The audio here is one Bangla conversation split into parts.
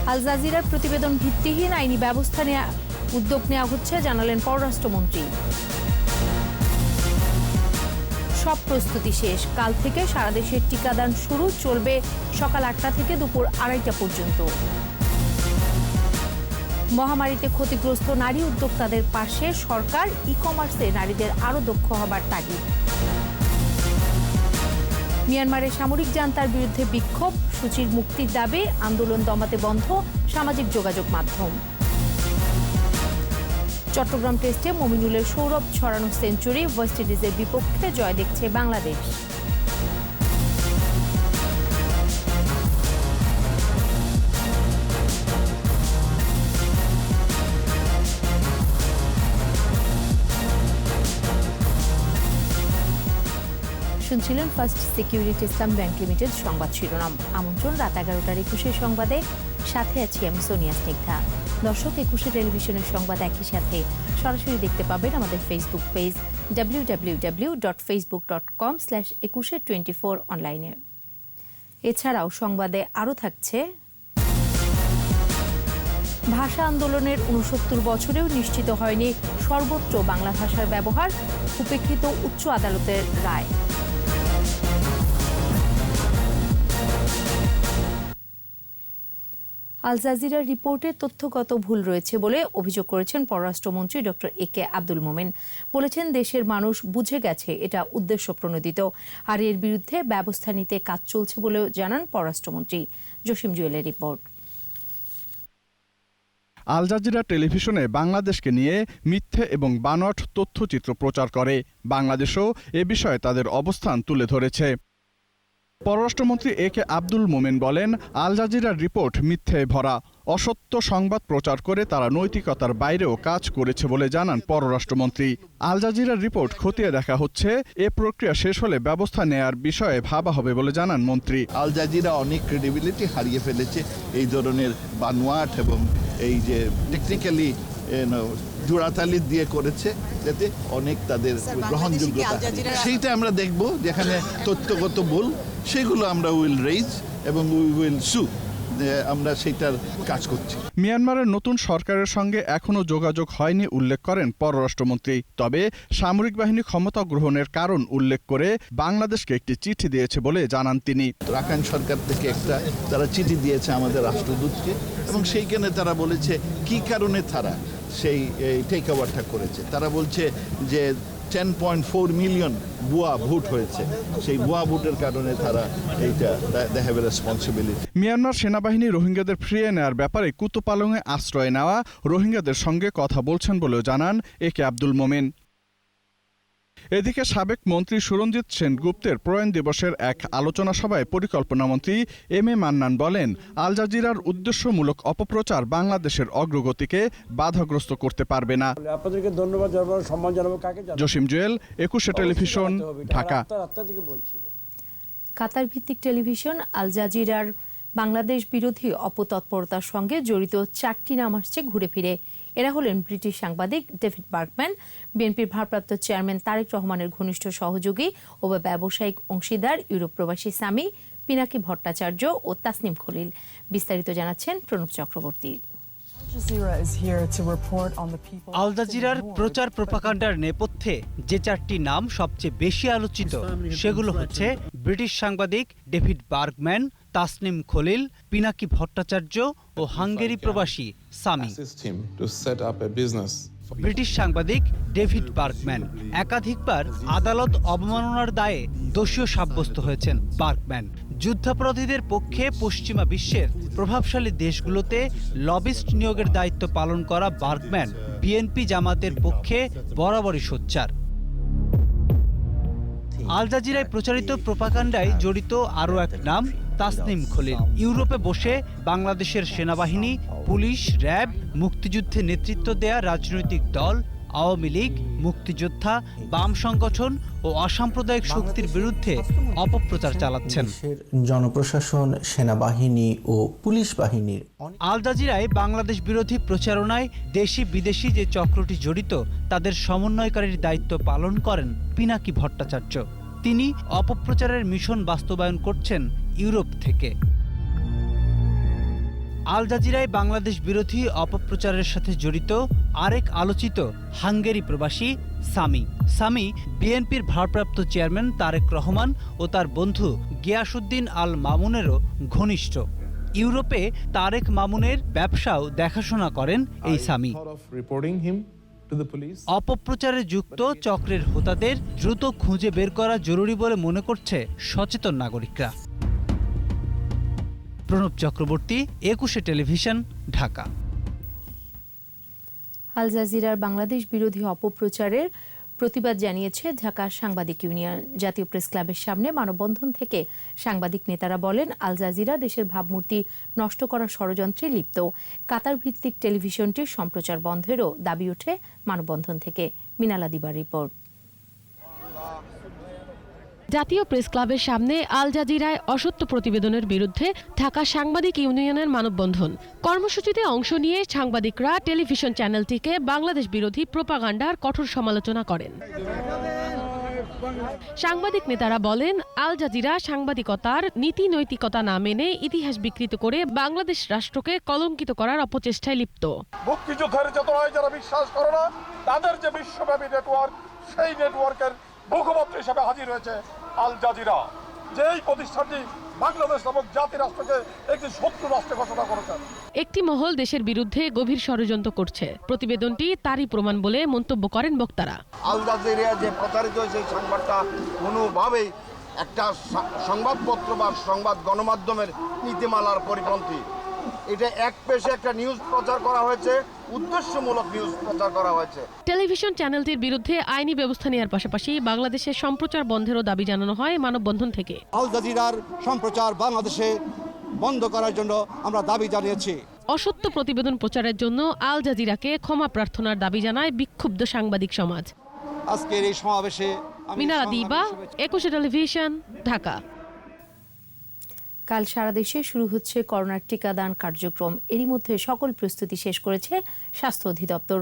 আল জাজিরার প্রতিবেদন ভিত্তিহীন, আইনি ব্যবস্থা নেওয়া উদ্যোগ নেওয়া হচ্ছে জানালেন পররাষ্ট্রমন্ত্রী। সব প্রস্তুতি শেষ, কাল থেকে সারা দেশে টিকাদান শুরু, চলবে সকাল 8টা থেকে দুপুর 2:30 পর্যন্ত। মহামারীতে ক্ষতিগ্রস্ত নারী উদ্যোক্তাদের পাশে সরকার, ই-কমার্সে নারীদের আরও দক্ষ হবার তাগিদ। মিয়ানমারে সামরিক জান্তার বিরুদ্ধে বিক্ষোভ, সূচির মুক্তির দাবি, আন্দোলন দমাতে বন্ধ সামাজিক যোগাযোগ মাধ্যম। চট্টগ্রাম টেস্টে মমিনুলের সৌরভ ছড়ানো সেঞ্চুরি, ওয়েস্ট ইন্ডিজের বিপক্ষে জয় দেখছে বাংলাদেশ। শুনছিলেন ফার্স্ট সিকিউরিটি ইসলাম ব্যাংক লিমিটেড সংবাদ শিরোনাম। আমন্ত্রণ রাত 11টার 21 সংবাদে, সাথে আছি আমি সোনিয়া স্নিগ্ধা। দর্শক, 21 টেলিভিশনের সংবাদ একই সাথে সরাসরি দেখতে পাবেন আমাদের ফেসবুক পেজ www.facebook.com/2124 অনলাইনে। এছাড়াও সংবাদে আরও থাকছে, ভাষা আন্দোলনের 69 বছরেও নিশ্চিত হয়নি সর্বত্র বাংলা ভাষার ব্যবহার, উপেক্ষিত উচ্চ আদালতের রায়। আল জাজিরার রিপোর্টে তথ্যগত ভুল রয়েছে বলে অভিযোগ করেছেন পররাষ্ট্রমন্ত্রী ডক্টর একে আব্দুল মোমেন। বলেছেন, দেশের মানুষ বুঝে গেছে এটা উদ্দেশ্য প্রণোদিত, আর এর বিরুদ্ধে ব্যবস্থা নিতে কাজ চলছে বলেও জানান পররাষ্ট্রমন্ত্রী। জসিম জুয়েলের রিপোর্ট। আল জাজিরা টেলিভিশনে বাংলাদেশকে নিয়ে মিথ্যে এবং বানোয়াট তথ্যচিত্র প্রচার করে। বাংলাদেশও এ বিষয়ে তাদের অবস্থান তুলে ধরেছে। পররাষ্ট্রমন্ত্রী একে আব্দুল মোমেন বলেন, আল জাজিরার রিপোর্ট মিথ্যে ভরা, অসত্য সংবাদ প্রচার করে তারা নৈতিকতার বাইরেও কাজ করেছে বলে জানান পররাষ্ট্রমন্ত্রী। আল জাজিরার রিপোর্ট খতিয়ে দেখা হচ্ছে, এ প্রক্রিয়া শেষ হলে ব্যবস্থা নেয়ার বিষয়ে ভাবা হবে বলে জানান মন্ত্রী। আল জাজিরা অনেক ক্রেডিবিলিটি হারিয়ে ফেলেছে এই ধরনের বানোয়াট এবং এই যে টেকনিক্যালি জোড়াতালি দিয়ে করেছে, যাতে অনেক তাদের গ্রহণযোগ্যতা, সেইটা আমরা দেখব যেখানে তথ্যগত ভুল, সেগুলো আমরা উইল রেইজ এবং উইল সু, আমরা সেটার কাজ করছি। মিয়ানমারের নতুন সরকারের সঙ্গে এখনও যোগাযোগ হয়নি উল্লেখ করেন পররাষ্ট্রমন্ত্রী। তবে সামরিক বাহিনী ক্ষমতা গ্রহণের কারণ উল্লেখ করে বাংলাদেশকে একটি চিঠি দিয়েছে বলে জানান তিনি। রাখাইন সরকার থেকে তারা চিঠি দিয়েছে আমাদের রাষ্ট্রদূতকে, এবং সেইখানে তারা বলেছে কি কারণে তারা সেই টেক ওভারটা করেছে। তারা বলছে যে 10.4 মিলিয়ন ভুয়া ভোট হয়েছে, সেই ভুয়া ভোটের কারণে তারা এইটা they have a responsibility. Myanmar সেনাবাহিনী রোহিঙ্গাদের ফিরিয়ে নেওয়ার ব্যাপারে কুতুপালংয়ে আশ্রয় নেওয়া রোহিঙ্গাদের সঙ্গে কথা বলছেন বলেও জানান একে আব্দুল মোমেন। এদিকে সাবেক মন্ত্রী সুরঞ্জিত সেনগুপ্তের প্রয়াণ দিবসের এক আলোচনা সভায় পরিকল্পনামন্ত্রী এম এ মান্নান বলেন, আল জাজিরার উদ্দেশ্যমূলক অপপ্রচার বাংলাদেশের অগ্রগতিকে বাধাগ্রস্ত করতে পারবে না। আপনাদেরকে ধন্যবাদ জানাবো, সম্মান জানাবো কাকে? জসিম জুয়েল, 21 টেলিভিশন, ঢাকা। কাতার ভিত্তিক টেলিভিশন আল জাজিরার বাংলাদেশ বিরোধী অপতৎপরতার সঙ্গে জড়িত 4টি নাম আসছে ঘুরে ফিরে। এরা হলেন ব্রিটিশ সাংবাদিক ডেভিড বার্কম্যান, বিএনপির ভারপ্রাপ্ত চেয়ারম্যান তারেক রহমানের ঘনিষ্ঠ সহযোগী ও ব্যবসায়িক অংশীদার ইউরোপ প্রবাসী সামি, পিনাকি ভট্টাচার্য ও তাসনিম খলিল। বিস্তারিত জানাচ্ছেন প্রণব চক্রবর্তী। আল জাজিরার প্রচার প্রোপাগান্ডার নেপথ্যে যে 4টি নাম সবচেয়ে বেশি আলোচিত, সেগুলো হচ্ছে ব্রিটিশ সাংবাদিক ডেভিড বার্গম্যান, তাসনিম খলিল, পিনাকি ভট্টাচার্য ও হাঙ্গেরি প্রবাসী সামি। ব্রিটিশ সাংবাদিক ডেভিড বার্গম্যান একাধিকবার আদালত অবমাননার দায়ে দোষী সাব্যস্ত হয়েছেন। বার্গম্যান যুদ্ধাপরাধীদের পক্ষে পশ্চিমা বিশ্বের প্রভাবশালী দেশগুলোতে লবিস্ট নিয়োগের দায়িত্ব পালন করা বার্গম্যান বিএনপি জামাতের পক্ষে বরাবরই সোচ্চার। আল জাজিরায় প্রচারিত প্রোপাগান্ডায় জড়িত আরও এক নাম তাসনিম খলিল। ইউরোপে বসে বাংলাদেশের সেনাবাহিনী, পুলিশ, র্যাব, মুক্তিযুদ্ধে নেতৃত্ব দেয়া রাজনৈতিক দল, আওয়ামী লীগ, মুক্তিযোদ্ধা, বাম সংগঠন ও অসাম্প্রদায়িক শক্তির বিরুদ্ধে অপপ্রচার চালাচ্ছেন। জনপ্রশাসন, সেনাবাহিনী ও পুলিশ বাহিনীর আল জাজিরায় বাংলাদেশ বিরোধী প্রচারণায় দেশি বিদেশি যে চক্রটি জড়িত, তাদের সমন্বয়কারীর দায়িত্ব পালন করেন পিনাকি ভট্টাচার্য। তিনি অপপ্রচারের মিশন বাস্তবায়ন করছেন ইউরোপ থেকে। আল জাজিরায় বাংলাদেশ বিরোধী অপপ্রচারের সাথে জড়িত আরেক আলোচিত হাঙ্গেরি প্রবাসী সামি। সামি বিএনপির ভারপ্রাপ্ত চেয়ারম্যান তারেক রহমান ও তার বন্ধু গিয়াসউদ্দিন আল মামুনেরও ঘনিষ্ঠ। ইউরোপে তারেক মামুনের ব্যবসাও দেখাশোনা করেন এই সামি। অপপ্রচারে যুক্ত চক্রের হোতাদের দ্রুত খুঁজে বের করা জরুরি বলে মনে করছে সচেতন নাগরিকরা। প্রণব চক্রবর্তী, 21 টেলিভিশন, ঢাকা। আল জাজিরার বাংলাদেশ বিরোধী অপপ্রচারের প্রতিবাদ জানিয়েছে ঢাকা সাংবাদিক ইউনিয়ন। জাতীয় প্রেস ক্লাবের সামনে মানববন্ধন থেকে সাংবাদিক নেতারা বলেন, আল জাজিরা দেশের ভাবমূর্তি নষ্ট করার ষড়যন্ত্রে লিপ্ত। কাতার ভিত্তিক টেলিভিশনটির সম্প্রচার বন্ধেরও দাবি ওঠে মানববন্ধন থেকে। মিনালা দিবার রিপোর্ট। জাতীয় প্রেস ক্লাবের সামনে আল জাজিরায় অসত্য প্রতিবেদনের বিরুদ্ধে ঢাকা সাংবাদিক ইউনিয়নের মানববন্ধন কর্মসূচিতে অংশ নিয়ে সাংবাদিকরা টেলিভিশন চ্যানেলটিকে বাংলাদেশ বিরোধী প্রোপাগান্ডার কঠোর সমালোচনা করেন। সাংবাদিক নেতারা বলেন, আল জাজিরা সাংবাদিকতার নীতি নৈতিকতা না মেনে ইতিহাস বিকৃত করে বাংলাদেশ রাষ্ট্রকে কলঙ্কিত করার অপচেষ্টায় লিপ্ত। মুক্তিযুদ্ধের চেতনায় যারা বিশ্বাস করে না, তাদের যে বিশ্বব্যাপী নেটওয়ার্ক, সেই নেটওয়ার্কের মুখপাত্র হিসেবে হাজির হয়েছে আল জাজিরা, যেই প্রতিষ্ঠানটি বাংলাদেশ নামক জাতি রাষ্ট্রকে একটি শত্রু রাষ্ট্রে ঘোষণা করেছে। একটি মহল দেশের বিরুদ্ধে গভীর ষড়যন্ত্র করছে, প্রতিবেদনটি তারই প্রমাণ বলে মন্তব্য করেন বক্তারা। আল জাজিরা যে প্রচারিত হয়েছে সংবাদটা কোনোভাবেই একটা সংবাদপত্র বা সংবাদ গণমাধ্যমের নীতিমালার পরিপন্থী। এটা এক পেশে একটা নিউজ প্রচার করা হয়েছে, উদ্দেশ্যমূলক নিউজ প্রচার করা হয়েছে। টেলিভিশন চ্যানেলটির বিরুদ্ধে আইনি ব্যবস্থা নেওয়ার পাশাপাশি বাংলাদেশের সম্প্রচার বন্ধেরও দাবি জানানো হয় মানববন্ধন থেকে। আল জাজিরার সম্প্রচার বাংলাদেশে বন্ধ করার জন্য আমরা দাবি জানিয়েছি। অসত্য প্রতিবেদন প্রচারের জন্য আল জাজিরাকে ক্ষমা প্রার্থনার দাবি জানায় বিক্ষুব্ধ সাংবাদিক সমাজ। আজকের এই সমাবেশে মিনারা দিবা, 21 টেলিভিশন, ঢাকা। কাল সারা দেশে শুরু হচ্ছে করোনার টিকাদান কার্যক্রম। এরই মধ্যে সকল প্রস্তুতি শেষ করেছে স্বাস্থ্য অধিদপ্তর।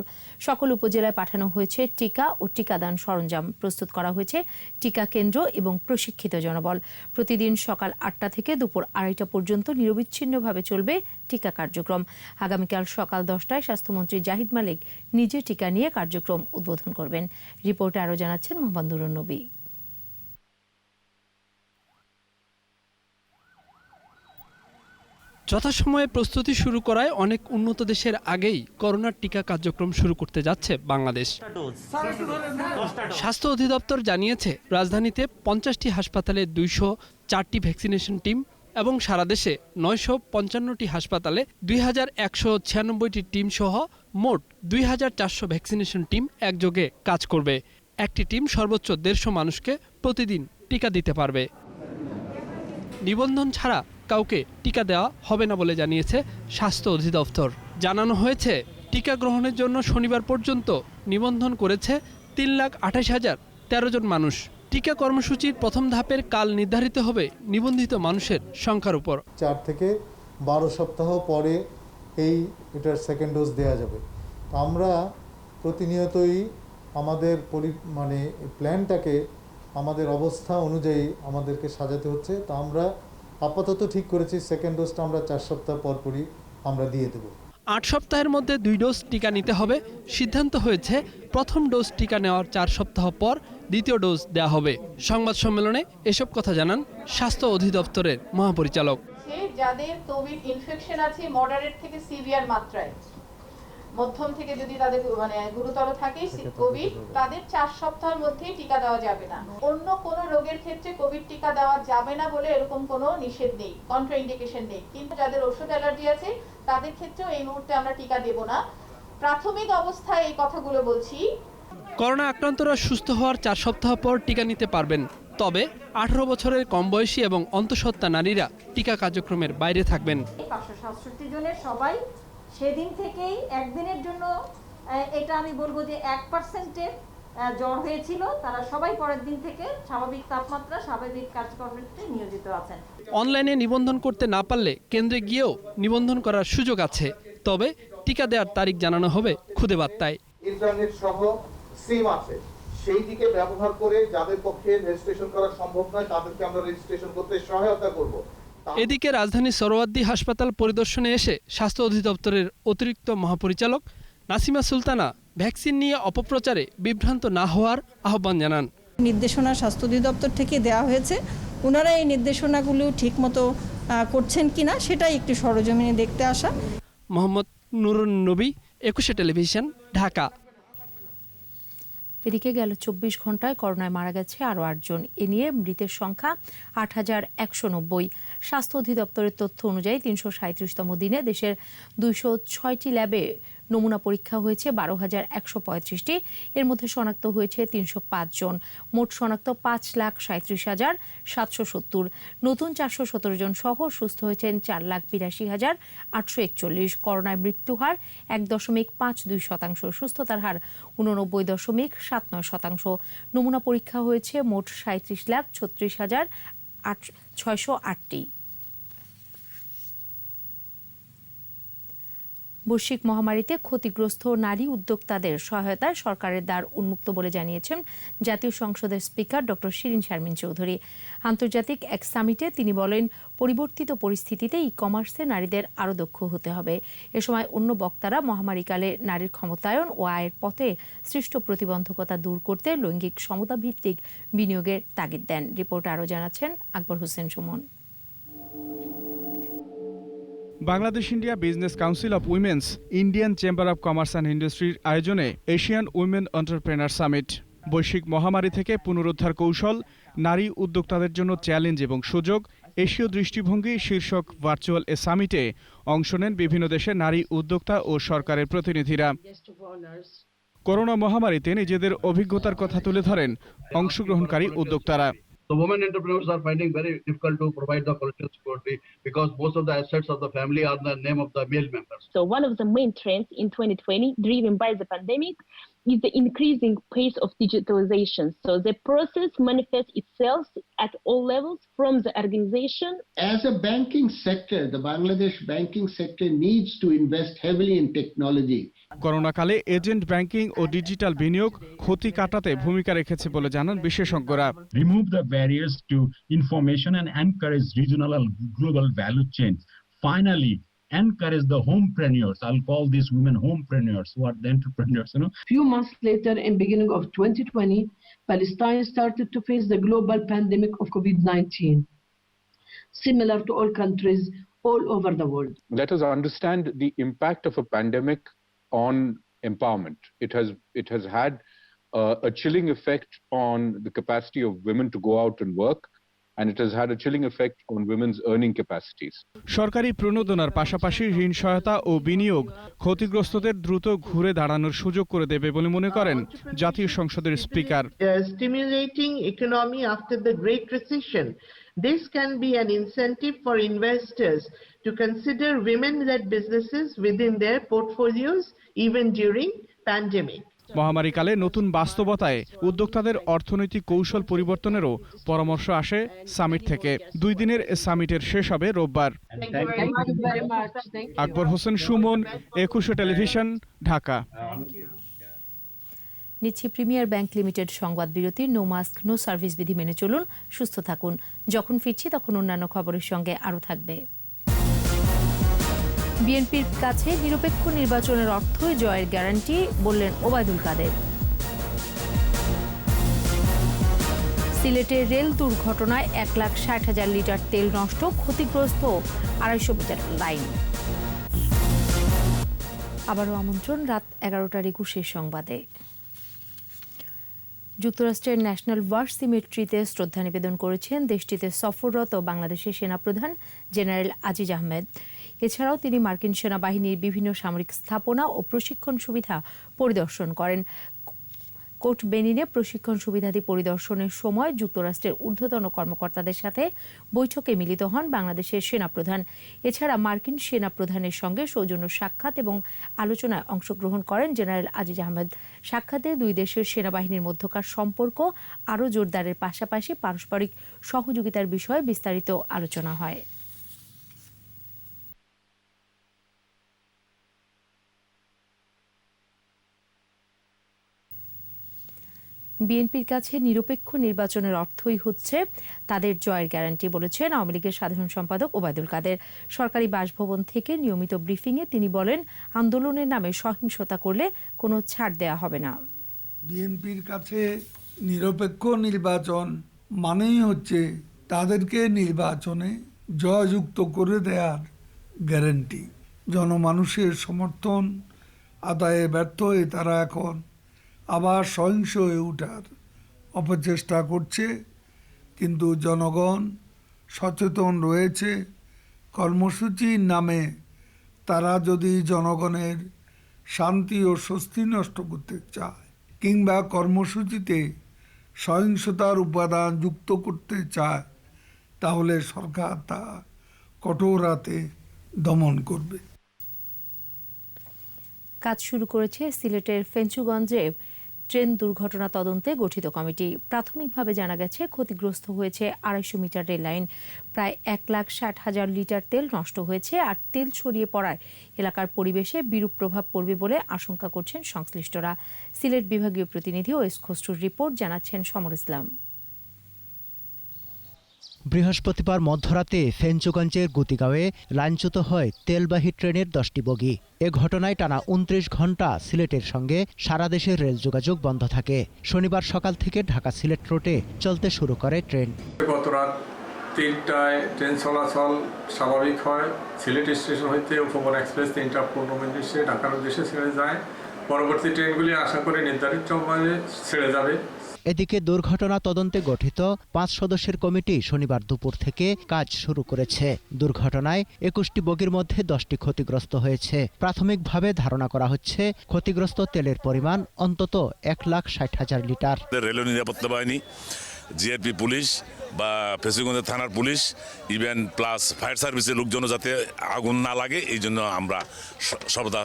সকল উপজেলায় পাঠানো হয়েছে টিকা ও টিকাদান সরঞ্জাম। প্রস্তুত করা হয়েছে টিকা কেন্দ্র এবং প্রশিক্ষিত জনবল। প্রতিদিন সকাল 8টা থেকে দুপুর 2:30 পর্যন্ত নিরবিচ্ছিন্নভাবে চলবে টিকা কার্যক্রম। আগামীকাল সকাল 10টায় স্বাস্থ্যমন্ত্রী জাহিদ মালিক নিজে টিকা নিয়ে কার্যক্রম উদ্বোধন করবেন। রিপোর্টে আরও জানাচ্ছেন মোহাম্মদ নুরুন নবী। যথাসময়ে প্রস্তুতি শুরু করায় অনেক উন্নত দেশের আগেই করোনার টিকা কার্যক্রম শুরু করতে যাচ্ছে বাংলাদেশ। স্বাস্থ্য অধিদপ্তর জানিয়েছে, রাজধানীতে 50টি হাসপাতালে 204টি ভ্যাকসিনেশন টিম এবং সারা দেশে 955টি হাসপাতালে 2196টি টিম সহ মোট 2400 ভ্যাকসিনেশন টিম একযোগে কাজ করবে। একটি টিম সর্বোচ্চ 150 মানুষকে প্রতিদিন টিকা দিতে পারবে। নিবন্ধন ছাড়া কাউকে টিকা দেওয়া হবে না বলে জানিয়েছে স্বাস্থ্য অধিদপ্তর। জানানো হয়েছে, টিকা গ্রহণের জন্য শনিবার পর্যন্ত নিবন্ধন করেছে 3,28,013 জন মানুষ। টিকা কর্মসূচির প্রথম ধাপের কাল নির্ধারিত হবে নিবন্ধিত মানুষের সংখ্যার উপর। 4 থেকে 12 সপ্তাহ পরে এটার সেকেন্ড ডোজ দেওয়া যাবে। তো আমরা প্রতিনিয়তই আমাদের প্ল্যানটাকে আমাদের অবস্থা অনুযায়ী আমাদেরকে সাজাতে হচ্ছে। তো আমরা আপাতত ঠিক করেছি সেকেন্ড ডোজটা আমরা 4 সপ্তাহ পরই আমরা দিয়ে দেব। 8 সপ্তাহের মধ্যে 2 ডোজ টিকা নিতে হবে। সিদ্ধান্ত হয়েছে প্রথম ডোজ টিকা নেওয়ার 4 সপ্তাহ পর দ্বিতীয় ডোজ দেওয়া হবে। সংবাদ সম্মেলনে এসব কথা জানান স্বাস্থ্য অধিদপ্তরের মহাপরিচালক। যাদের কোভিড ইনফেকশন আছে মডারেট থেকে সিভিয়ার মাত্রায়, মধ্যম থেকে যদি তাদের গুরুতর থাকে কোভিড, তাদের 4 সপ্তাহের মধ্যে টিকা দেওয়া যাবে না। অন্য কোনো রোগের ক্ষেত্রে কোভিড টিকা দেওয়া যাবে না বলে এরকম কোনো নিষেধ নেই, কন্ট্রাইন্ডিকেশন নেই। কিন্তু যাদের ওষুধ অ্যালার্জি আছে তাদের ক্ষেত্রেও এই মুহূর্তে আমরা টিকা দেব না। প্রাথমিক অবস্থায় এই কথাগুলো বলছি। করোনা আক্রান্তরা সুস্থ হওয়ার 4 সপ্তাহ পর টিকা নিতে পারবেন। তবে 18 বছরের কম বয়সী এবং অন্তঃসত্ত্বা নারীরা টিকা কার্যক্রমের বাইরে থাকবেন। 567 জনের সবাই সেদিন থেকেই একদিনের জন্য, এটা আমি বলবো যে 1%-এর জ্বর হয়েছিল, তারা সবাই পরের দিন থেকে স্বাভাবিক তাপমাত্রা, স্বাভাবিক কাজকর্মে নিয়োজিত আছেন। অনলাইনে নিবন্ধন করতে না পারলে কেন্দ্রে গিয়েও নিবন্ধন করার সুযোগ আছে। তবে টিকা দেওয়ার তারিখ জানানো হবে খুদে বার্তায়। ইন্টারনেট সহ সিম আছে, সেই দিকে ব্যবহার করে যাদের পক্ষে রেজিস্ট্রেশন করা সম্ভব নয় তাদেরকে আমরা রেজিস্ট্রেশন করতে সহায়তা করব। এদিকে রাজধানীর সরওয়ার্দী হাসপাতাল পরিদর্শনে এসে স্বাস্থ্য অধিদপ্তরের অতিরিক্ত মহাপরিচালক নাসিমা সুলতানা ভ্যাকসিন নিয়ে অপপ্রচারে বিভ্রান্ত না হওয়ার আহ্বান জানান। নির্দেশনা স্বাস্থ্য অধিদপ্তর থেকে দেওয়া হয়েছে, ওনারা এই নির্দেশনাগুলো ঠিকমতো করছেন কিনা সেটাই একটু সরজমিনে দেখতে আসা। মোহাম্মদ নুরুন নবী, 21 টেলিভিশন, ঢাকা। এদিকে গেল 24 ঘন্টায় করোনায় মারা গেছে আরও 8 জন। এ নিয়ে মৃতের সংখ্যা 8,190। স্বাস্থ্য অধিদপ্তরের তথ্য অনুযায়ী 337তম দিনে দেশের 206টি ল্যাবে নমুনা পরীক্ষা হয়েছে 12,135টি। এর মধ্যে শনাক্ত হয়েছে 305 জন। মোট শনাক্ত 5,37,770। নতুন 417 জন সহ সুস্থ হয়েছেন 4,82,841। করোনায় মৃত্যু হার 1.52%, সুস্থতার হার 89.79%। নমুনা পরীক্ষা হয়েছে মোট 37,36,608টি। বৈশ্বিক মহামারীতে ক্ষতিগ্রস্ত নারী উদ্যোক্তাদের সহায়তায় সরকারের দ্বার উন্মুক্ত বলে জানিয়েছেন জাতীয় সংসদের স্পিকার ডক্টর শিরিন শারমিন চৌধুরী। আন্তর্জাতিক এক সামিটে তিনি বলেন, পরিবর্তিত পরিস্থিতিতে ই কমার্সে নারীদের আরও দক্ষ হতে হবে। এ সময় অন্য বক্তারা মহামারীকালে নারীর ক্ষমতায়ন ও আয়ের পথে সৃষ্ট প্রতিবন্ধকতা দূর করতে লৈঙ্গিক সমতা ভিত্তিক বিনিয়োগের তাগিদ দেন। রিপোর্ট আরও জানাচ্ছেন Akbar Hossain Suman. Bangladesh India business council of women's, Indian chamber of commerce and ইন্ডাস্ট্রির আয়োজনে এশিয়ান উইমেন এন্টারপ্রেনার সামিট, বৈশ্বিক মহামারী থেকে পুনরুদ্ধার কৌশল, নারী উদ্যোক্তাদের জন্য চ্যালেঞ্জ এবং সুযোগ, এশীয় দৃষ্টিভঙ্গি শীর্ষক ভার্চুয়াল এ সামিটে অংশ নেন বিভিন্ন দেশের নারী উদ্যোক্তা ও সরকারের প্রতিনিধিরা। করোনা মহামারীতে নিজেদের অভিজ্ঞতার কথা তুলে ধরেন অংশগ্রহণকারী উদ্যোক্তারা। The women entrepreneurs are finding very difficult to provide the financial security because most of the assets of the family are in the name of the male members. So one of the main trends in 2020, driven by the pandemic, is the increasing pace of digitalization. So the process manifests itself at all levels from the organization. As a banking sector, the Bangladesh banking sector needs to invest heavily in technology. করোনাকালে এজেন্ট ব্যাংকিং ও ডিজিটাল বিনিয়োগ ক্ষতি কাটাতে ভূমিকা রেখেছে বলে জানান বিশেষজ্ঞরা। Remove the barriers to information and encourage regional and global value chains. Finally, encourage the homepreneurs. I'll call these women homepreneurs, who are the entrepreneurs. Few months later, in beginning of 2020, Palestine started to face the global pandemic of COVID-19, similar to all countries all over the world. Let us understand the impact of a pandemic on empowerment. It has had a chilling effect on the capacity of women to go out and work, and it has had a chilling effect on women's earning capacities. সরকারি প্রণোদনার পাশাপাশি ঋণ সহায়তা ও বিনিয়োগ ক্ষতিগ্রস্তদের দ্রুত ঘুরে দাঁড়ানোর সুযোগ করে দেবে বলে মনে করেন জাতীয় সংসদের speaker. Stimulating economy after the Great Recession. This can be an incentive for investors to consider women-led businesses within their portfolios even during pandemic. মহামারীকালে নতুন বাস্তবতায় উদ্যোক্তাদের অর্থনৈতিক কৌশল পরিবর্তনেরও পরামর্শ আসে সামিট থেকে। 2 দিনের সামিটের শেষ হবে রোববার। আকবর হোসেন সুমন, 21 টেলিভিশন, ঢাকা। নিচ্ছি প্রিমিয়ার ব্যাংক লিমিটেড সংবাদ বিরতি। নো মাস্ক নো সার্ভিস বিধি মেনে চলুন, সুস্থ থাকুন। যখন ফিরছি তখন অন্যান্য খবরের সঙ্গে আরও থাকবে। বিএনপির কাছে নিরপেক্ষ নির্বাচনের অর্থই জয়ের গ্যারান্টি, বললেন ওবায়দুল কাদের। সিলেটে রেল দুর্ঘটনায় 1,60,000 লিটার তেল নষ্ট, ক্ষতিগ্রস্ত 250 মিটার লাইন। আবারও আমন্ত্রণ রাত 11টার 21 সংবাদে। যুক্তরাষ্ট্রের ন্যাশনাল ওয়ার সিমেট্রিতে শ্রদ্ধা নিবেদন করেছেন দেশটিতে সফররত বাংলাদেশের সেনাপ্রধান জেনারেল আজিজ আহমেদ। এছাড়াও তিনি মার্কিন সেনাবাহিনীর বিভিন্ন সামরিক স্থাপনা ও প্রশিক্ষণ সুবিধা পরিদর্শন করেন। কোর্ট বেনিনে প্রশিক্ষণ সুবিধাদি পরিদর্শনের সময় যুক্তরাষ্ট্রের ঊর্ধ্বতন কর্মকর্তাদের সাথে বৈঠকে মিলিত হন বাংলাদেশের সেনাপ্রধান। এছাড়া মার্কিন সেনাপ্রধানের সঙ্গে সৌজন্য সাক্ষাৎ এবং আলোচনায় অংশগ্রহণ করেন জেনারেল আজিজ আহমেদ। সাক্ষাতে 2 দেশের সেনাবাহিনীর মধ্যকার সম্পর্ক আরও জোরদারের পাশাপাশি পারস্পরিক সহযোগিতার বিষয়ে বিস্তারিত আলোচনা হয়। বিএনপির কাছে নিরপেক্ষ নির্বাচনের অর্থই হচ্ছে তাদের জয়ের গ্যারান্টি বলেছেন আওয়ামী লীগের সাধারণ সম্পাদক ওবায়দুল কাদের। সরকারি বাসভবন থেকে নিয়মিত ব্রিফিংয়ে তিনি বলেন, আন্দোলনের নামে সহিংসতা করলে কোনো ছাড় দেয়া হবে না। বিএনপির কাছে নিরপেক্ষ নির্বাচন মানেই হচ্ছে তাদেরকে নির্বাচনে জয়যুক্ত করে দেওয়ার গ্যারান্টি। জনমানুষের সমর্থন আদায়ে ব্যর্থ হয়ে তারা এখন আবার সহিংস হয়ে ওঠার অপচেষ্টা করছে, কিন্তু জনগণ সচেতন রয়েছে। কর্মসূচির নামে তারা যদি জনগণের শান্তি ও স্বস্তি নষ্ট করতে চায় কিংবা কর্মসূচিতে সহিংসতার উপাদান যুক্ত করতে চায়, তাহলে সরকার তা কঠোর হাতে দমন করবে। কাজ শুরু করেছে সিলেটের ফেঞ্চুগঞ্জে ট্রেন দুর্ঘটনা তদন্তে গঠিত কমিটি। প্রাথমিকভাবে জানা গেছে ক্ষতিগ্রস্ত হয়েছে 250 মিটার রেল লাইন, প্রায় 1,60,000 লিটার তেল নষ্ট হয়েছে। আর তেল ছড়িয়ে পড়ায় এলাকার পরিবেশে বিরূপ প্রভাব পড়বে বলে আশঙ্কা করছেন সংশ্লিষ্টরা। সিলেট বিভাগীয় প্রতিনিধি ওয়েস খসরুর রিপোর্ট, জানাচ্ছেন সমর ইসলাম। বৃহস্পতিবার মধ্যরাতে ফেঞ্চুগঞ্জের গুতিগাঁওয়ে লাইনচ্যুত হয় তেলবাহী ট্রেনের 10টি বগি। এ ঘটনায় টানা 29 ঘণ্টা সিলেটের সঙ্গে সারা দেশের রেল যোগাযোগ বন্ধ থাকে। শনিবার সকাল থেকে ঢাকা সিলেট রুটে চলতে শুরু করে ট্রেন। গত রাত 3টায় ট্রেন চলাচল স্বাভাবিক হয়। সিলেট স্টেশন হইতে উপবন এক্সপ্রেস 3টা 15 মিনিটে ঢাকার উদ্দেশ্যে ছেড়ে যায়। পরবর্তী ট্রেনগুলি আশা করি নির্ধারিত সময়ে ছেড়ে যাবে। এদিকে দুর্ঘটনা তদন্তে গঠিত 5 সদস্যের কমিটি শনিবার দুপুর থেকে কাজ শুরু করেছে। দুর্ঘটনায় 21টি বগির মধ্যে 10টি ক্ষতিগ্রস্ত হয়েছে। প্রাথমিকভাবে ধারণা করা হচ্ছে ক্ষতিগ্রস্ত তেলের পরিমাণ অন্তত 1,60,000 লিটার। রেল নিরাপত্তা বাহিনী, জিআরপি পুলিশ বা ফেঞ্চুগঞ্জ থানার পুলিশ, ইভেন প্লাস ফায়ার সার্ভিসের লোকজন যাতে আগুন না লাগে এই জন্য আমরা সর্বদা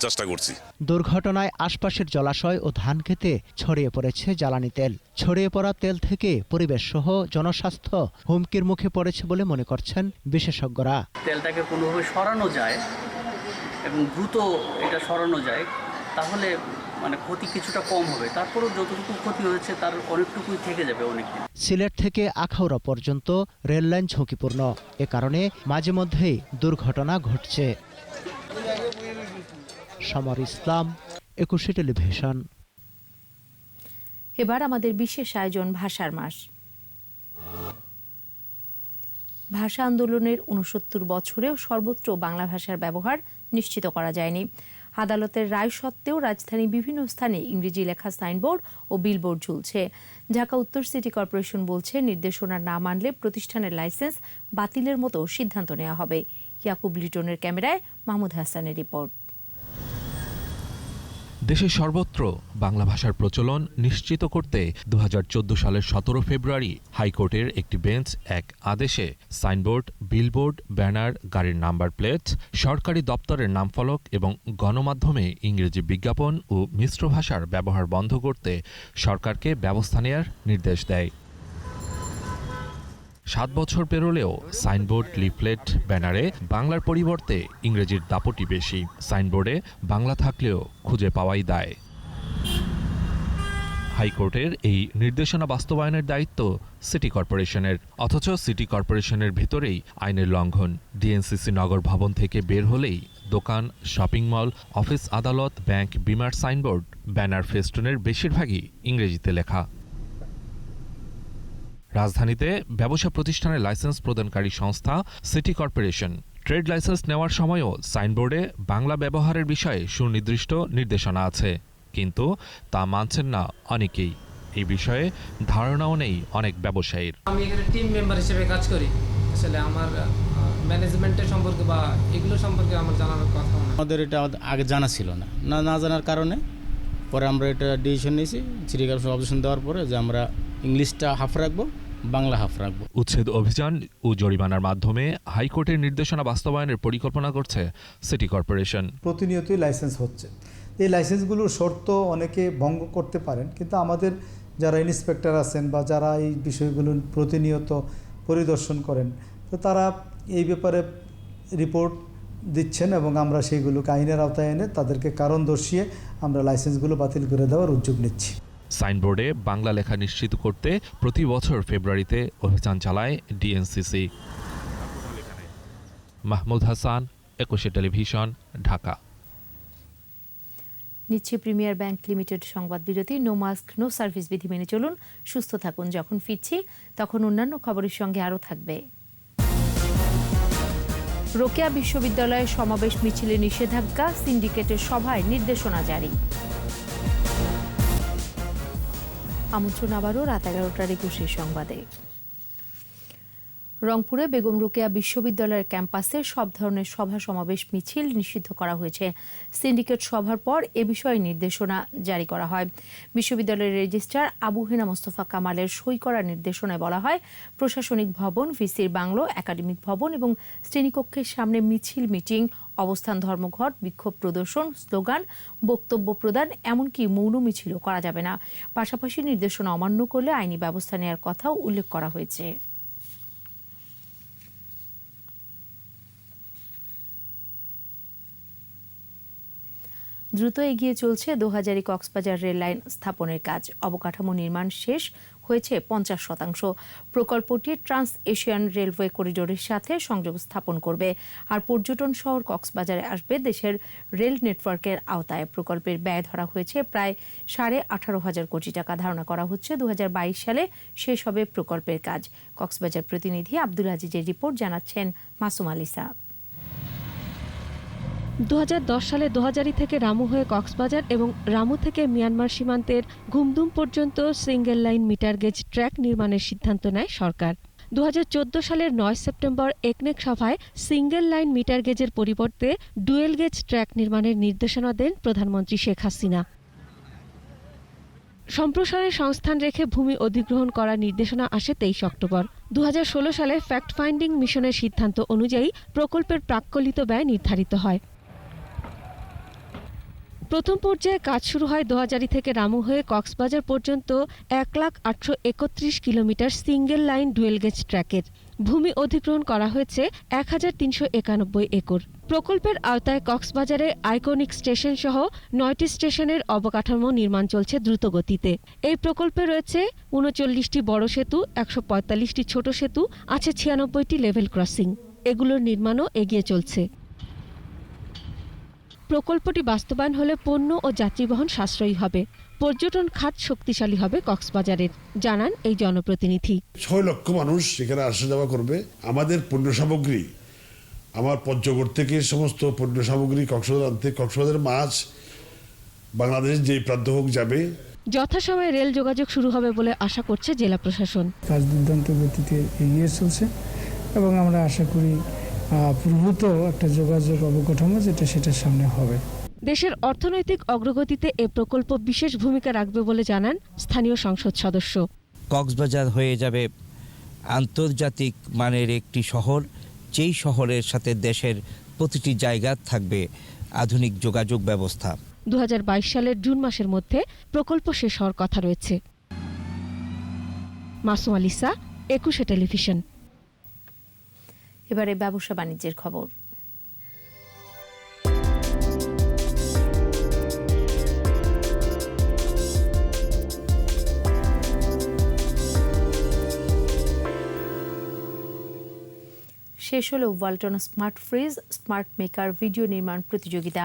চেষ্টা করছি। দুর্ঘটনায় আশপাশের জলাশয় ও ধান খেতে ছড়িয়ে পড়েছে জ্বালানি তেল। ছড়িয়ে পড়া তেল থেকে পরিবেশ সহ জনস্বাস্থ্য হুমকির মুখে পড়েছে বলে মনে করছেন বিশেষজ্ঞরা। তেলটাকে কোনোভাবে সরানো যায় এবং দ্রুত এটা সরানো যায়, তাহলে ক্ষতি কিছুটা কম হবে। তারপরও যতটুকু ক্ষতি হয়েছে তার অনেকটুকুই থেকে যাবে অনেকদিন। সিলেট থেকে আখাউড়া পর্যন্ত রেল লাইন ঝুঁকিপূর্ণ, এ কারণে মাঝে মধ্যেই দুর্ঘটনা ঘটছে। সমর ইসলাম, 21 টেলিভিশন। এবার আমাদের বিশেষ আয়োজন ভাষার মাস। ভাষা আন্দোলনের 69 বছরেও সর্বত্র বাংলা ভাষার ব্যবহার নিশ্চিত করা যায়নি। আদালতের রায় সত্ত্বেও রাজধানীর বিভিন্ন স্থানে ইংরেজি লেখা সাইনবোর্ড ও বিলবোর্ড ঝুলছে। ঢাকা উত্তর সিটি কর্পোরেশন বলছে, নির্দেশনা না মানলে প্রতিষ্ঠানের লাইসেন্স বাতিলের মতো সিদ্ধান্ত নেওয়া হবে। ইয়াকুব লিটনের ক্যামেরায় মাহমুদ হাসানের রিপোর্ট। দেশের সর্বত্র বাংলা ভাষার প্রচলন নিশ্চিত করতে 2014 সালের 17 ফেব্রুয়ারি হাইকোর্টের একটি বেঞ্চ এক আদেশে সাইনবোর্ড, বিলবোর্ড, ব্যানার, গাড়ির নাম্বার প্লেট, সরকারি দপ্তরের নামফলক এবং গণমাধ্যমে ইংরেজি বিজ্ঞাপন ও মিশ্র ভাষার ব্যবহার বন্ধ করতে সরকারকে ব্যবস্থা নেয়ার নির্দেশ দেয়। 7 বছর পেরোলেও সাইনবোর্ড, লিফলেট, ব্যানারে বাংলার পরিবর্তে ইংরেজির দাপটি বেশি। সাইনবোর্ডে বাংলা থাকলেও খুঁজে পাওয়াই দায়। হাইকোর্টের এই নির্দেশনা বাস্তবায়নের দায়িত্ব সিটি কর্পোরেশনের, অথচ সিটি কর্পোরেশনের ভিতরেই আইনের লঙ্ঘন। ডিএনসিসি নগর ভবন থেকে বের হলেই দোকান, শপিং মল, অফিস, আদালত, ব্যাংক, বিমার সাইনবোর্ড, ব্যানার, ফেস্টুনের বেশিরভাগই ইংরেজিতে লেখা। রাজধানীতে ব্যবসা প্রতিষ্ঠানের লাইসেন্স প্রদানকারী সংস্থা সিটি কর্পোরেশন ট্রেড লাইসেন্স নেওয়ার সময়ও সাইনবোর্ডে বাংলা ব্যবহারের বিষয়ে সুনির্দিষ্ট নির্দেশনা আছে, কিন্তু তা মানছেন না অনেকেই। এই বিষয়ে ধারণাও নেই অনেক ব্যবসায়ীর। আমি এখানে টিম মেম্বার হিসেবে কাজ করি, আসলে আমার ম্যানেজমেন্টের সম্পর্কে বা এগুলো সম্পর্কে আমার জানার কথা না। আমাদের এটা আগে জানা ছিল না জানার কারণে পরে আমরা এটা ডিসিশন নিয়েছি সিটি কর্পোরেশন অবজেকশন দেওয়ার পরে যে আমরা ইংলিশটা হাফ রাখবো, বাংলা হাফ রাখবো। উচ্ছেদ অভিযান ও জরিমানার মাধ্যমে হাইকোর্টের নির্দেশনা বাস্তবায়নের পরিকল্পনা করছে সিটি কর্পোরেশন। প্রতিনিয়তই লাইসেন্স হচ্ছে, এই লাইসেন্সগুলোর শর্ত অনেকে ভঙ্গ করতে পারেন, কিন্তু আমাদের যারা ইন্সপেক্টর আছেন বা যারা এই বিষয়গুলো প্রতিনিয়ত পরিদর্শন করেন, তো তারা এই ব্যাপারে রিপোর্ট দিচ্ছেন এবং আমরা সেইগুলোকে আইনের আওতায় এনে তাদেরকে কারণ দর্শিয়ে আমরা লাইসেন্সগুলো বাতিল করে দেওয়ার উদ্যোগ নিচ্ছি। সাইনবোর্ডে বাংলা লেখা নিশ্চিত করতে প্রতি বছর ফেব্রুয়ারিতে অভিযান চালায় ডিএনসিসি। মাহমুদ হাসান, একুশে টেলিভিশন, ঢাকা। নিচ্ছে প্রিমিয়ার ব্যাংক লিমিটেড সংবাদ বিরতি। নো মাস্ক নো সার্ভিস বিধি মেনে চলুন, সুস্থ থাকুন। যখন ফিরছি তখন অন্যান্য খবরের সঙ্গে আরও থাকবে। রোকেয়া বিশ্ববিদ্যালয়ে সমাবেশ মিছিলে নিষেধাজ্ঞা, সিন্ডিকেটের সভায় নির্দেশনা জারি। আমন্ত্রণ আবারও রাত 11টার একুশের সংবাদে। রংপুরে বেগম রোকেয়া বিশ্ববিদ্যালয়ের ক্যাম্পাসে সব ধরনের সভা সমাবেশ মিছিল নিষিদ্ধ করা হয়েছে। সিন্ডিকেট সভার পর এ বিষয়ে নির্দেশনা জারি করা হয়। বিশ্ববিদ্যালয়ের রেজিস্ট্রার আবু হেনা মোস্তফা কামালের সই করা নির্দেশনায় বলা হয়, প্রশাসনিক ভবন, ভিসির বাংলো, একাডেমিক ভবন এবং শ্রেণীকক্ষের সামনে মিছিল, মিটিং, অবস্থান ধর্মঘট, বিক্ষোভ প্রদর্শন, স্লোগান, বক্তব্য প্রদান, এমনকি মৌন মিছিলও করা যাবে না। পাশাপাশি নির্দেশনা অমান্য করলে আইনি ব্যবস্থা নেওয়ার কথাও উল্লেখ করা হয়েছে। দ্রুত এগিয়ে চলছে দোহাজারী কক্সবাজার রেল লাইন স্থাপনের কাজ। অবকাঠামো নির্মাণ শেষ হয়েছে 50%। প্রকল্পটি ট্রান্স এশিয়ান রেলওয়ে করিডোরের সাথে সংযোগ স্থাপন করবে। আর পর্যটন শহর কক্সবাজারে আসবে দেশের রেল নেটওয়ার্কের আওতায়। প্রকল্পের ব্যয় ধরা হয়েছে প্রায় 18,500 কোটি টাকা। ধারণা করা হচ্ছে 2022 সালে শেষ হবে প্রকল্পের কাজ। কক্সবাজার প্রতিনিধি আব্দুল আজিজের রিপোর্ট, জানাচ্ছেন মাসুম আলিসা। 2010 সালে দোহাজারী থেকে রামু হয়ে কক্সবাজার এবং রামু থেকে মিয়ানমার সীমান্তের ঘুমদুম পর্যন্ত single line metre gauge track নির্মাণের সিদ্ধান্ত নেয় সরকার। 2014 সালের 9 সেপ্টেম্বর একনেক সভায় সিঙ্গেল লাইন মিটার গেজের পরিবর্তে ডুয়েল গেজ ট্র্যাক নির্মাণের নির্দেশনা দেন প্রধানমন্ত্রী শেখ হাসিনা। সম্প্রসারণের সংস্থান রেখে ভূমি অধিগ্রহণ করার নির্দেশনা আসে 23 অক্টোবর। 2016 সালে ফ্যাক্ট ফাইন্ডিং মিশনের সিদ্ধান্ত অনুযায়ী প্রকল্পের প্রাক্কলিত ব্যয় নির্ধারিত হয়। প্রথম পর্যায়ে কাজ শুরু হয় দোহাজারী থেকে রামু হয়ে কক্সবাজার পর্যন্ত 1,831 kilometre single line dual gauge ট্র্যাকের। ভূমি অধিগ্রহণ করা হয়েছে 1,391 একর। প্রকল্পের আওতায় কক্সবাজারে আইকনিক স্টেশন সহ 9টি স্টেশনের অবকাঠামো নির্মাণ চলছে দ্রুত গতিতে। এই প্রকল্পে রয়েছে 39টি বড় সেতু, 145টি ছোট সেতু, আছে 96টি লেভেল ক্রসিং। এগুলোর নির্মাণও এগিয়ে চলছে। প্রকল্পটি বাস্তবায়ন হলে পণ্য ও যাত্রীবহন সাশ্রয়ী হবে। পর্যটন খাত শক্তিশালী হবে কক্সবাজারের, জানান এই জনপ্রতিনিধি। 6 লক্ষ মানুষ সেখানে আসা যাওয়া করবে। আমাদের পণ্য সামগ্রী, আমার পঞ্চগড় থেকে সমস্ত পণ্য সামগ্রী কক্সবাজার আনতে, কক্সবাজার মাছ বাংলাদেশ যে প্রান্ত হোক যাবে। যথাসময়ে রেল যোগাযোগ শুরু হবে বলে আশা করছে জেলা প্রশাসন। কাজ দুর্দান্ত গতিতে এগিয়ে চলছে এবং আমরা আশা করি পূর্বত একটা যোগাযোগ অবকাঠামো সেটার সামনে হবে। দেশের অর্থনৈতিক অগ্রগতিতে এ প্রকল্প বিশেষ ভূমিকা রাখবে বলে জানান স্থানীয় সংসদ সদস্য। কক্সবাজার হয়ে যাবে আন্তর্জাতিক মানের একটি শহর, যেই শহরের সাথে দেশের প্রতিটি জায়গা থাকবে আধুনিক যোগাযোগ ব্যবস্থা। 2022 সালের জুন মাসের মধ্যে প্রকল্প শেষ হওয়ার কথা রয়েছে। মাসুম আলিসা, একুশে টেলিভিশন। এবারে ব্যবসা বাণিজ্যের খবর। শেষ হলো Walton smart fridge smart maker video নির্মাণ প্রতিযোগিতা।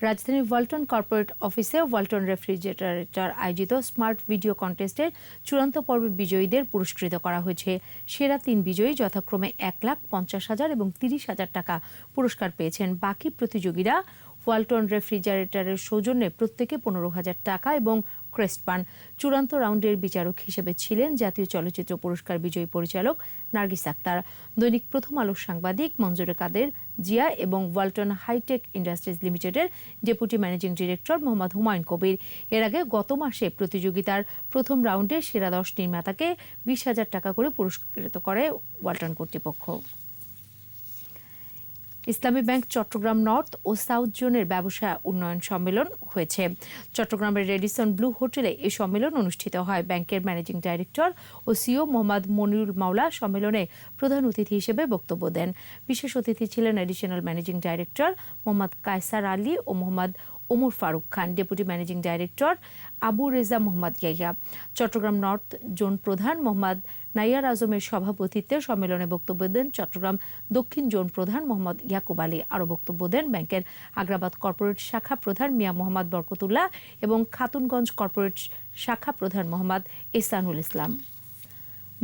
রাজধানীর ওয়ালটন কর্পোরেট অফিসে ওয়ালটন রেফ্রিজারেটর আয়োজিত স্মার্ট ভিডিও কন্টেস্টের চূড়ান্ত পর্বে বিজয়ীদের পুরস্কৃত করা হয়েছে। সেরা 3 বিজয়ী যথাক্রমে 1,50,000 এবং 30,000 টাকা পুরস্কার পেয়েছেন। বাকি প্রতিযোগীরা ওয়ালটন রেফ্রিজারেটরের সৌজন্যে প্রত্যেকে 15,000 টাকা এবং ক্রেস্ট পান। চূড়ান্ত রাউন্ডের বিচারক হিসেবে ছিলেন জাতীয় চলচ্চিত্র পুরস্কার বিজয়ী পরিচালক নার্গিস আক্তার, দৈনিক প্রথম আলোর সাংবাদিক মঞ্জুরে কাদের জিয়া এবং ওয়ালটন হাইটেক ইন্ডাস্ট্রিজ লিমিটেডের deputy managing director Mohammad Humayun Kabir. এর আগে গত মাসে প্রতিযোগিতার প্রথম রাউন্ডে সেরা 10 নির্মাতাকে 20,000 টাকা করে পুরস্কৃত করে ওয়ালটন কর্তৃপক্ষ। ইসলামী ব্যাংক চট্টগ্রাম নর্থ ও সাউথ জোনের ব্যবসা উন্নয়ন সম্মেলন হয়েছে। চট্টগ্রামের রেডিসন ব্লু হোটেলে এই সম্মেলন অনুষ্ঠিত হয়। ব্যাংকের ম্যানেজিং ডাইরেক্টর ও সিও মোহাম্মদ মনিরুল মাওলা সম্মেলনে প্রধান অতিথি হিসেবে বক্তব্য দেন। বিশেষ অতিথি ছিলেন additional managing director Mohammad Kaiser Ali ও Mohammad Omar Faruk Khan, deputy managing director Abu Reza Mohammad Yahya, Chittagong north zone প্রধান মোহাম্মদ নাইয়ার আজমের সভাপতিত্বে সম্মেলনে বক্তব্য দেন চট্টগ্রাম দক্ষিণ জোন প্রধান মোহাম্মদ ইয়াকুব আলী। আরও বক্তব্য দেন ব্যাংকের আগ্রাবাদ কর্পোরেট শাখা প্রধান মিয়া মোহাম্মদ বরকতুল্লাহ এবং খাতুনগঞ্জ কর্পোরেট শাখা প্রধান মোহাম্মদ এহসানুল ইসলাম।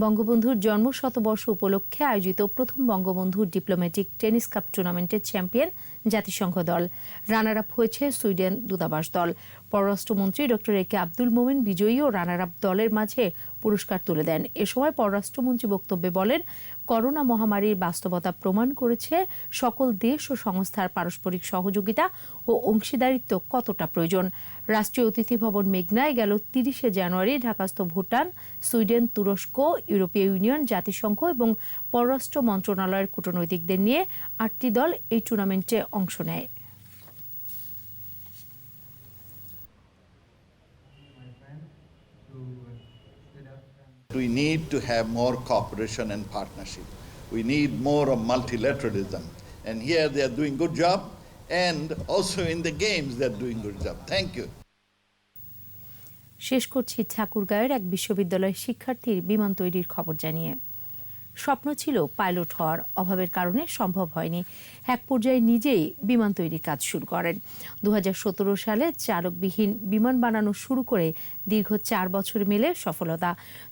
বঙ্গবন্ধুর জন্ম শতবর্ষ উপলক্ষে আয়োজিত প্রথম বঙ্গবন্ধু ডিপ্লোম্যাটিক টেনিস কাপ টুর্নামেন্টের চ্যাম্পিয়ন জাতিসংঘ দল। রানার আপ হয়েছে সুইডেন দূতাবাস দল। পররাষ্ট্রমন্ত্রী ডক্টর এ কে আব্দুল মোমিন বিজয়ী ও রানার আপ দলের মাঝে পুরস্কার তুলে দেন। এ সময় পররাষ্ট্রমন্ত্রী বক্তব্যে বলেন, করোনা মহামারীর বাস্তবতা প্রমাণ করেছে সকল দেশ ও সংস্থার পারস্পরিক সহযোগিতা ও অংশীদারিত্ব কতটা প্রয়োজন। রাষ্ট্রীয় অতিথি ভবন মেঘনায় গেল 30শে জানুয়ারি ঢাকাস্থ ভুটান, সুইডেন, তুরস্ক, ইউরোপীয় ইউনিয়ন, জাতিসংঘ এবং পররাষ্ট্র মন্ত্রণালয়ের কূটনৈতিকদের নিয়ে 8টি দল এই টুর্নামেন্টে অংশ নেয়। We need to have more cooperation and partnership. We need more of multilateralism. And here they are doing good job, and also in the games they are doing good job. Thank you. শেষ করছি ঠাকুরগাঁওয়ের এক বিশ্ববিদ্যালয়ের শিক্ষার্থীর বিমান তৈরির খবর জানিয়ে। স্বপ্ন ছিল পাইলট হওয়ার, অভাবের কারণে সম্ভব হয়নি। এক পর্যায়ে নিজেই বিমান তৈরির কাজ শুরু করেন। 2017 সালে চালকবিহীন বিমান বানানো শুরু করে দীর্ঘ 4 বছর মেলে সফলতা।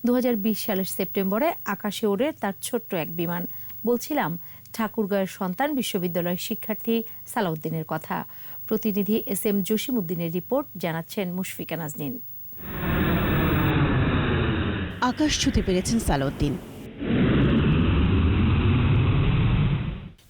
2020 সালের সেপ্টেম্বরে আকাশে ওড়ে তার ছোট্ট এক বিমান। বলছিলাম ঠাকুরগাঁওয়ের সন্তান বিশ্ববিদ্যালয়ের শিক্ষার্থী সালাউদ্দিনের কথা। প্রতিনিধি SM জসিমউদ্দিনের রিপোর্ট, জানাচ্ছেন মুশফিকা নাজনীন। আকাশ ছুঁতে পেরেছেন সালাউদ্দিন।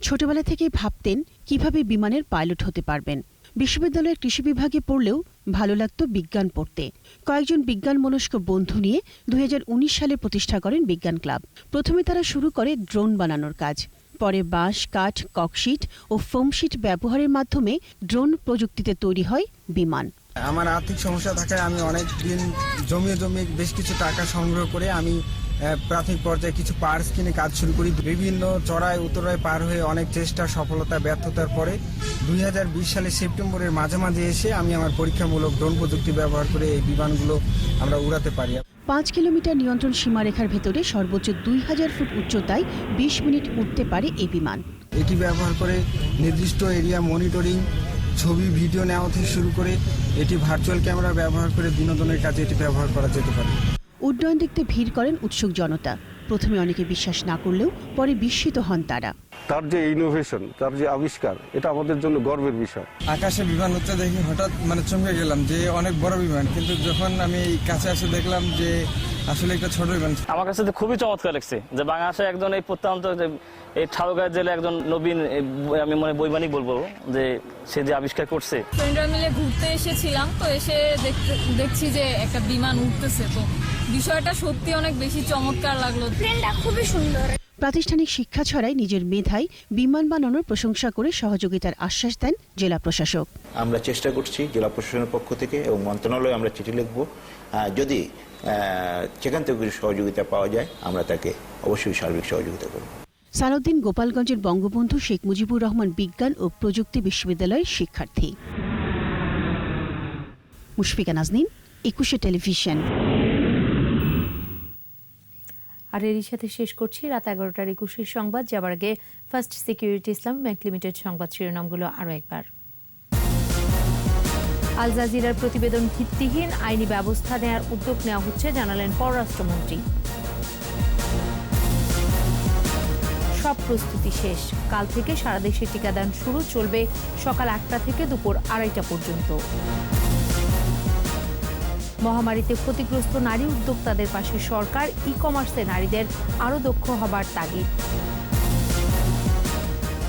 ছোটবেলা থেকেই ভাবতেন কিভাবে বিমানের পাইলট হতে পারবেন। বিশ্ববিদ্যালয়ের কৃষি বিভাগে পড়লেও ভালো লাগতো বিজ্ঞান পড়তে। কয়েকজন বিজ্ঞান মনস্ক বন্ধু নিয়ে 2019 সালে প্রতিষ্ঠা করেন বিজ্ঞান ক্লাব। প্রথমে তারা শুরু করে ড্রোন বানানোর কাজ। পরে বাঁশ, কাঠ, ককশিট ও ফোমশিট ব্যবহারের মাধ্যমে ড্রোন প্রযুক্তিতে তৈরি হয় বিমান। আমার আর্থিক সমস্যা থাকায় আমি অনেক দিন জমিয়ে বেশ কিছু টাকা সংগ্রহ করে আমি প্রাথমিক পর্যায়ে কিছু পার্টস কিনে কাজ শুরু করি। বিভিন্ন চড়াই উতরায় পার হয়ে অনেক চেষ্টা, সফলতা, ব্যর্থতার পরে 2020 সালের সেপ্টেম্বরের মাঝামাঝি এসে আমি আমার পরীক্ষামূলক ড্রোন প্রযুক্তি ব্যবহার করে এই বিমানগুলো আমরা উড়াতে পারি। 5 কিলোমিটার নিয়ন্ত্রণ সীমারেখার ভেতরে সর্বোচ্চ 2000 ফুট উচ্চতায় 20 মিনিট উঠতে পারে এই বিমান। এটি ব্যবহার করে নির্দিষ্ট এরিয়া মনিটরিং, ছবি ভিডিও নেওয়া থেকে শুরু করে এটি ভার্চুয়াল ক্যামেরা ব্যবহার করে বিনোদনের কাজে এটি ব্যবহার করা যেতে পারে। উড্ডয়ন দেখতে ভিড় করেন উৎসুক জনতা। প্রথমে অনেকে বিশ্বাস না করলেও পরে বিস্মিত হন তারা। তার যে ইনোভেশন, তার যে আবিষ্কার, এটা আমাদের জন্য গর্বের বিষয়। আকাশে বিমান উঠতে দেখে হঠাৎ চমকে গেলাম যে অনেক বড় বিমান, কিন্তু যখন আমি কাছে এসে দেখলাম যে আসলে একটা ছোট বিমান। আমার কাছে তো খুবই চমৎকার লাগছে যে বাংলাদেশে একজন এই প্রত্যন্ত এই ঠাকুরগাঁও জেলে একজন নবীন, আমি বৈমানিক বলবো, যে সে যে আবিষ্কার করছে। ফ্রেন্ডরা মিলে ঘুরতে এসেছিলাম, তো এসে দেখছি যে একটা বিমান উঠতেছে, তো বিষয়টা সত্যি অনেক বেশি চমৎকার লাগলো। প্লেনটা খুবই সুন্দর। প্রাতিষ্ঠানিক শিক্ষা ছড়াই নিজের মেধায় বিমান বানানোর প্রশংসা করে সহযোগিতার আশ্বাস দেন জেলা প্রশাসক। আমরা চেষ্টা করছি জেলা প্রশাসনের পক্ষ থেকে এবং মন্ত্রণালয়ে আমরা চিঠি লিখব, যদি সেখান থেকে সহযোগিতা পাওয়া যায় আমরা তাকে অবশ্যই সার্বিক সহযোগিতা করব। সালাউদ্দিন গোপালগঞ্জের বঙ্গবন্ধু শেখ মুজিবুর রহমান বিজ্ঞান ও প্রযুক্তি বিশ্ববিদ্যালয়ের শিক্ষার্থী। মুশফিকা নাজনীন, 21 টেলিভিশন। আর এরই সাথে শেষ করছি রাত 11টার 21 সংবাদ। যাবার আগে ফার্স্ট সিকিউরিটি ইসলামী ব্যাংক লিমিটেড সংবাদ শিরোনামগুলো আরও একবার। আল জাজিরার প্রতিবেদন ভিত্তিহীন, আইনি ব্যবস্থা নেওয়ার উদ্যোগ নেওয়া হচ্ছে, জানালেন পররাষ্ট্রমন্ত্রী। সব প্রস্তুতি শেষ, কাল থেকে সারা দেশে টিকাদান শুরু, চলবে সকাল 8টা থেকে দুপুর 2:30 পর্যন্ত। মহামারীতে ক্ষতিগ্রস্ত নারী উদ্যোক্তাদের পাশে সরকার, ই-কমার্সে নারীদের আরও দক্ষ হবার তাগিদ।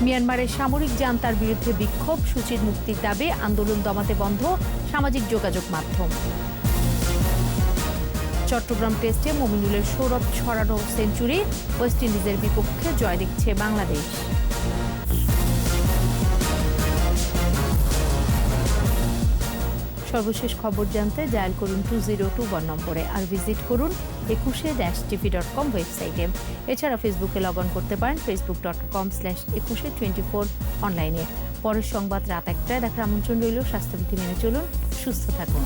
মিয়ানমারের সামরিক জান্তার বিরুদ্ধে বিক্ষোভ, সূচির মুক্তির দাবি, আন্দোলন দমাতে বন্ধ সামাজিক যোগাযোগ মাধ্যম। চট্টগ্রাম টেস্টে মমিনুলের সৌরভ ছড়ানো সেঞ্চুরি, ওয়েস্ট ইন্ডিজের বিপক্ষে জয় দেখছে বাংলাদেশ। সর্বশেষ খবর জানতে ডায়াল করুন 2021 নম্বরে, আর ভিজিট করুন 21-tv.com ওয়েবসাইটে। এছাড়া ফেসবুকে লগ অন করতে পারেন facebook.com/2124 অনলাইনে। পরের সংবাদ রাত 1টায় দেখার আমন্ত্রণ রইল। স্বাস্থ্যবিধি মেনে চলুন, সুস্থ থাকুন।